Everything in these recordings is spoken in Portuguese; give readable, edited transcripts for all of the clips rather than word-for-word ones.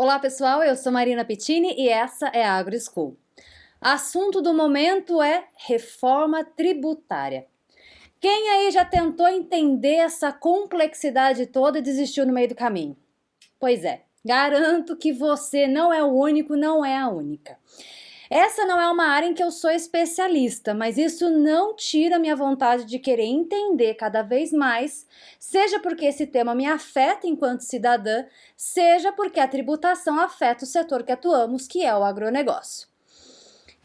Olá pessoal, eu sou Marina Pittini e essa é a AgroSchool. Assunto do momento é reforma tributária. Quem aí já tentou entender essa complexidade toda e desistiu no meio do caminho? Pois é, garanto que você não é o único, não é a única. Essa não é uma área em que eu sou especialista, mas isso não tira minha vontade de querer entender cada vez mais, seja porque esse tema me afeta enquanto cidadã, seja porque a tributação afeta o setor que atuamos, que é o agronegócio.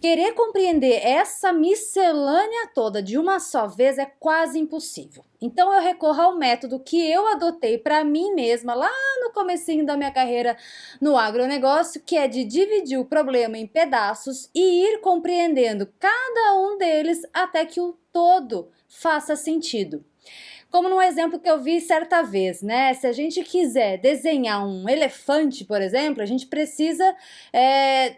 Querer compreender essa miscelânea toda de uma só vez é quase impossível. Então eu recorro ao método que eu adotei para mim mesma lá no comecinho da minha carreira no agronegócio, que é de dividir o problema em pedaços e ir compreendendo cada um deles até que o todo faça sentido. Como num exemplo que eu vi certa vez, né? Se a gente quiser desenhar um elefante, por exemplo, a gente precisa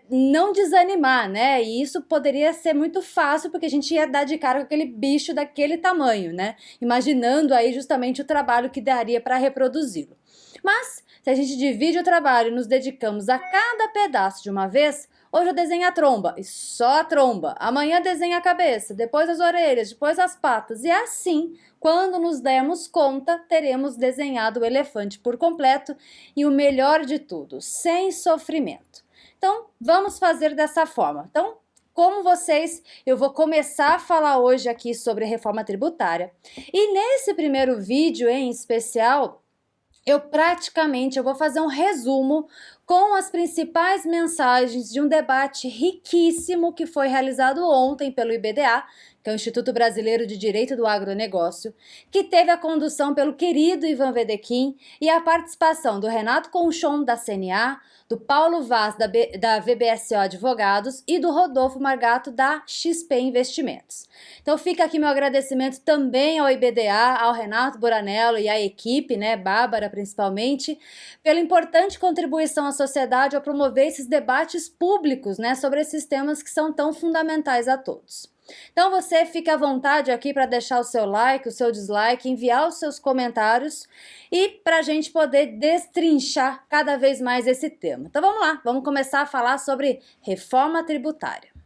não desanimar, né? E isso poderia ser muito fácil, porque a gente ia dar de cara com aquele bicho daquele tamanho, né? Imaginando aí justamente o trabalho que daria para reproduzi-lo. Mas, se a gente divide o trabalho e nos dedicamos a cada pedaço de uma vez, hoje eu desenho a tromba, e só a tromba. Amanhã desenho a cabeça, depois as orelhas, depois as patas. E assim, quando nos dermos conta, teremos desenhado o elefante por completo e o melhor de tudo, sem sofrimento. Então, vamos fazer dessa forma. Então, como vocês, eu vou começar a falar hoje aqui sobre reforma tributária. E nesse primeiro vídeo em especial, eu vou fazer um resumo com as principais mensagens de um debate riquíssimo que foi realizado ontem pelo IBDA, que é o Instituto Brasileiro de Direito do Agronegócio, que teve a condução pelo querido Ivan Vedequim e a participação do Renato Conchon, da CNA, do Paulo Vaz, da VBSO Advogados e do Rodolfo Margato, da XP Investimentos. Então fica aqui meu agradecimento também ao IBDA, ao Renato Buranello e à equipe, né, Bárbara principalmente, pela importante contribuição à sociedade ao promover esses debates públicos, né, sobre esses temas que são tão fundamentais a todos. Então você fica à vontade aqui para deixar o seu like, o seu dislike, enviar os seus comentários e para a gente poder destrinchar cada vez mais esse tema. Então vamos lá, vamos começar a falar sobre reforma tributária.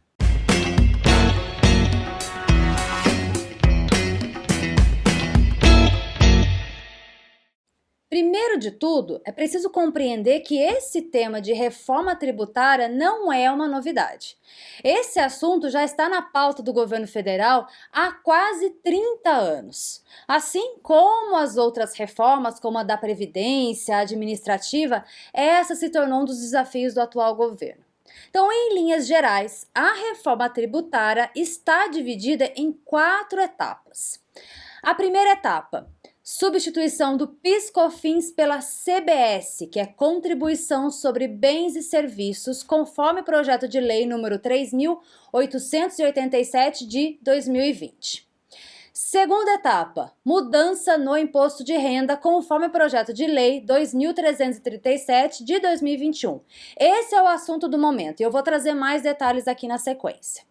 Primeiro de tudo, é preciso compreender que esse tema de reforma tributária não é uma novidade. Esse assunto já está na pauta do governo federal há quase 30 anos. Assim como as outras reformas, como a da Previdência, a administrativa, essa se tornou um dos desafios do atual governo. Então, em linhas gerais, a reforma tributária está dividida em 4 etapas. A primeira etapa: substituição do PIS/COFINS pela CBS, que é Contribuição sobre Bens e Serviços, conforme o projeto de lei número 3.887 de 2020. Segunda etapa, mudança no imposto de renda, conforme o projeto de lei 2.337 de 2021. Esse é o assunto do momento e eu vou trazer mais detalhes aqui na sequência.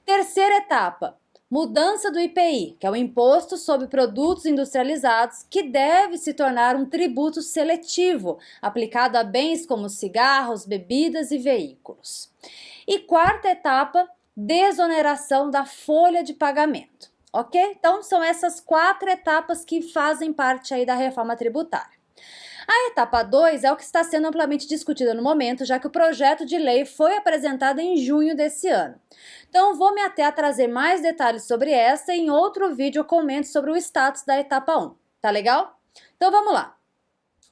Terceira etapa, mudança do IPI, que é o Imposto sobre Produtos Industrializados, que deve se tornar um tributo seletivo, aplicado a bens como cigarros, bebidas e veículos. E quarta etapa, desoneração da folha de pagamento. Ok? Então, são essas 4 etapas que fazem parte aí da reforma tributária. A etapa 2 é o que está sendo amplamente discutida no momento, já que o projeto de lei foi apresentado em junho desse ano. Então, vou me ater a trazer mais detalhes sobre essa e em outro vídeo eu comento sobre o status da etapa 1. Tá legal? Então, vamos lá.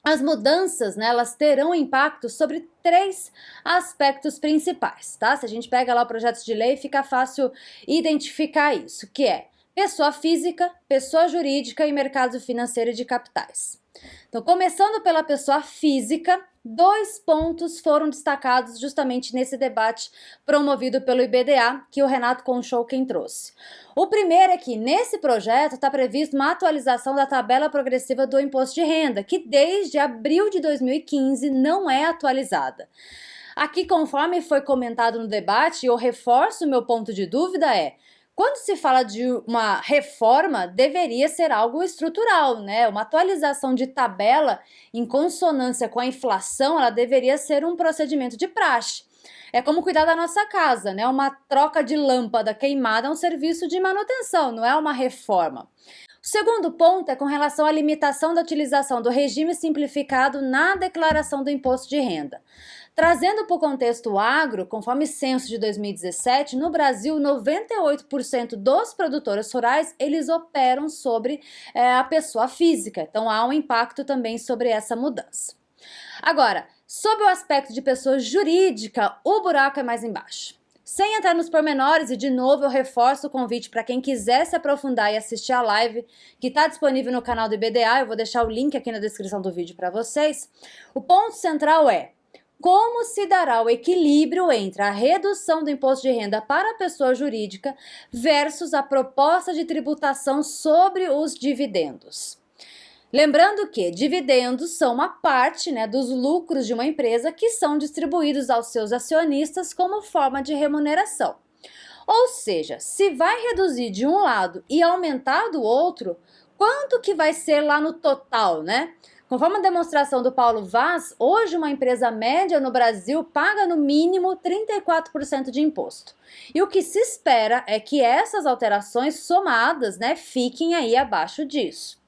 As mudanças, né, elas terão impacto sobre 3 aspectos principais, tá? Se a gente pega lá o projeto de lei, fica fácil identificar isso, que é pessoa física, pessoa jurídica e mercado financeiro de capitais. Então, começando pela pessoa física, 2 pontos foram destacados justamente nesse debate promovido pelo IBDA, que o Renato Conchon quem trouxe. O primeiro é que nesse projeto está previsto uma atualização da tabela progressiva do imposto de renda, que desde abril de 2015 não é atualizada. Aqui, conforme foi comentado no debate, eu reforço o meu ponto de dúvida Quando se fala de uma reforma, deveria ser algo estrutural, né? Uma atualização de tabela em consonância com a inflação, ela deveria ser um procedimento de praxe. É como cuidar da nossa casa, né? Uma troca de lâmpada queimada é um serviço de manutenção, não é uma reforma. O segundo ponto é com relação à limitação da utilização do regime simplificado na declaração do imposto de renda. Trazendo para o contexto agro, conforme censo de 2017, no Brasil, 98% dos produtores rurais, eles operam sobre a pessoa física. Então, há um impacto também sobre essa mudança. Agora, sob o aspecto de pessoa jurídica, o buraco é mais embaixo. Sem entrar nos pormenores, e de novo eu reforço o convite para quem quiser se aprofundar e assistir a live, que está disponível no canal do IBDA, eu vou deixar o link aqui na descrição do vídeo para vocês. O ponto central é: como se dará o equilíbrio entre a redução do imposto de renda para a pessoa jurídica versus a proposta de tributação sobre os dividendos? Lembrando que dividendos são uma parte, né, dos lucros de uma empresa que são distribuídos aos seus acionistas como forma de remuneração. Ou seja, se vai reduzir de um lado e aumentar do outro, quanto que vai ser lá no total, né? Conforme a demonstração do Paulo Vaz, hoje uma empresa média no Brasil paga no mínimo 34% de imposto. E o que se espera é que essas alterações somadas, né, fiquem aí abaixo disso.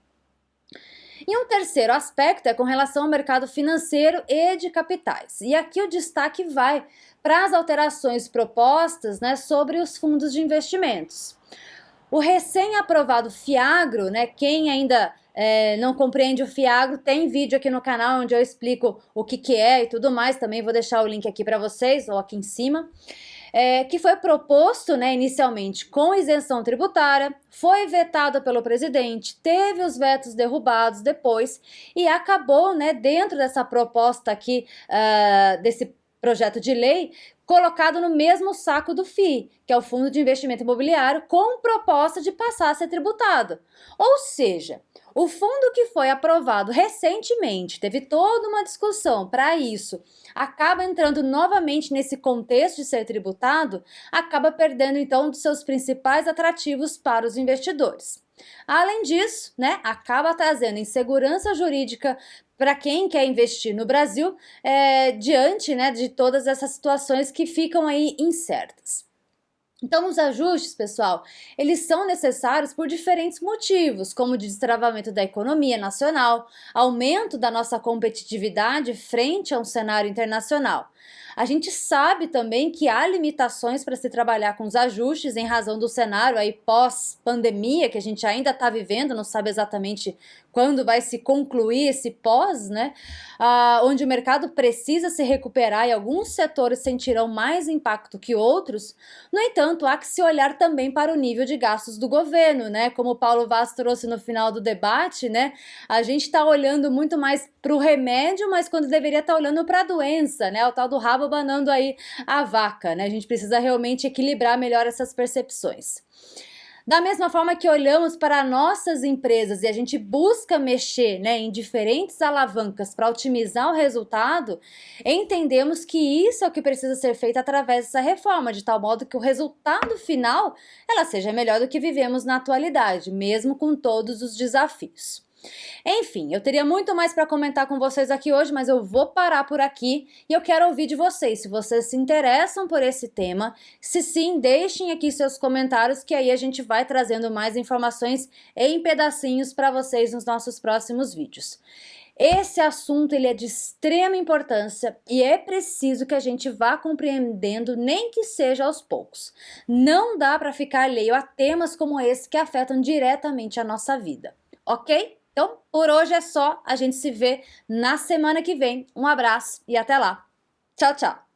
E um terceiro aspecto é com relação ao mercado financeiro e de capitais. E aqui o destaque vai para as alterações propostas, né, sobre os fundos de investimentos. O recém-aprovado FIAGRO, né, quem ainda não compreende o FIAGRO, tem vídeo aqui no canal onde eu explico o que é e tudo mais, também vou deixar o link aqui para vocês, ou aqui em cima, que foi proposto, né, inicialmente com isenção tributária, foi vetado pelo presidente, teve os vetos derrubados depois e acabou, né, dentro dessa proposta aqui, desse projeto de lei, colocado no mesmo saco do FII, que é o Fundo de Investimento Imobiliário, com proposta de passar a ser tributado. Ou seja, o fundo que foi aprovado recentemente, teve toda uma discussão para isso, acaba entrando novamente nesse contexto de ser tributado, acaba perdendo então dos seus principais atrativos para os investidores. Além disso, né, acaba trazendo insegurança jurídica para quem quer investir no Brasil, diante, né, de todas essas situações que ficam aí incertas. Então, os ajustes, pessoal, eles são necessários por diferentes motivos, como o destravamento da economia nacional, aumento da nossa competitividade frente a um cenário internacional. A gente sabe também que há limitações para se trabalhar com os ajustes em razão do cenário aí pós-pandemia, que a gente ainda está vivendo, não sabe exatamente quando vai se concluir esse pós, né? Onde o mercado precisa se recuperar e alguns setores sentirão mais impacto que outros. No entanto, há que se olhar também para o nível de gastos do governo, né? Como o Paulo Vaz trouxe no final do debate, né? A gente está olhando muito mais para o remédio, mas quando deveria estar olhando para a doença, né? O tal do rabo abanando aí a vaca, né? A gente precisa realmente equilibrar melhor essas percepções. Da mesma forma que olhamos para nossas empresas e a gente busca mexer, né, em diferentes alavancas para otimizar o resultado, entendemos que isso é o que precisa ser feito através dessa reforma, de tal modo que o resultado final ela seja melhor do que vivemos na atualidade, mesmo com todos os desafios. Enfim, eu teria muito mais para comentar com vocês aqui hoje, mas eu vou parar por aqui e eu quero ouvir de vocês, se vocês se interessam por esse tema. Se sim, deixem aqui seus comentários que aí a gente vai trazendo mais informações em pedacinhos para vocês nos nossos próximos vídeos. Esse assunto ele é de extrema importância e é preciso que a gente vá compreendendo, nem que seja aos poucos. Não dá para ficar alheio a temas como esse que afetam diretamente a nossa vida, ok? Então, por hoje é só. A gente se vê na semana que vem. Um abraço e até lá. Tchau, tchau.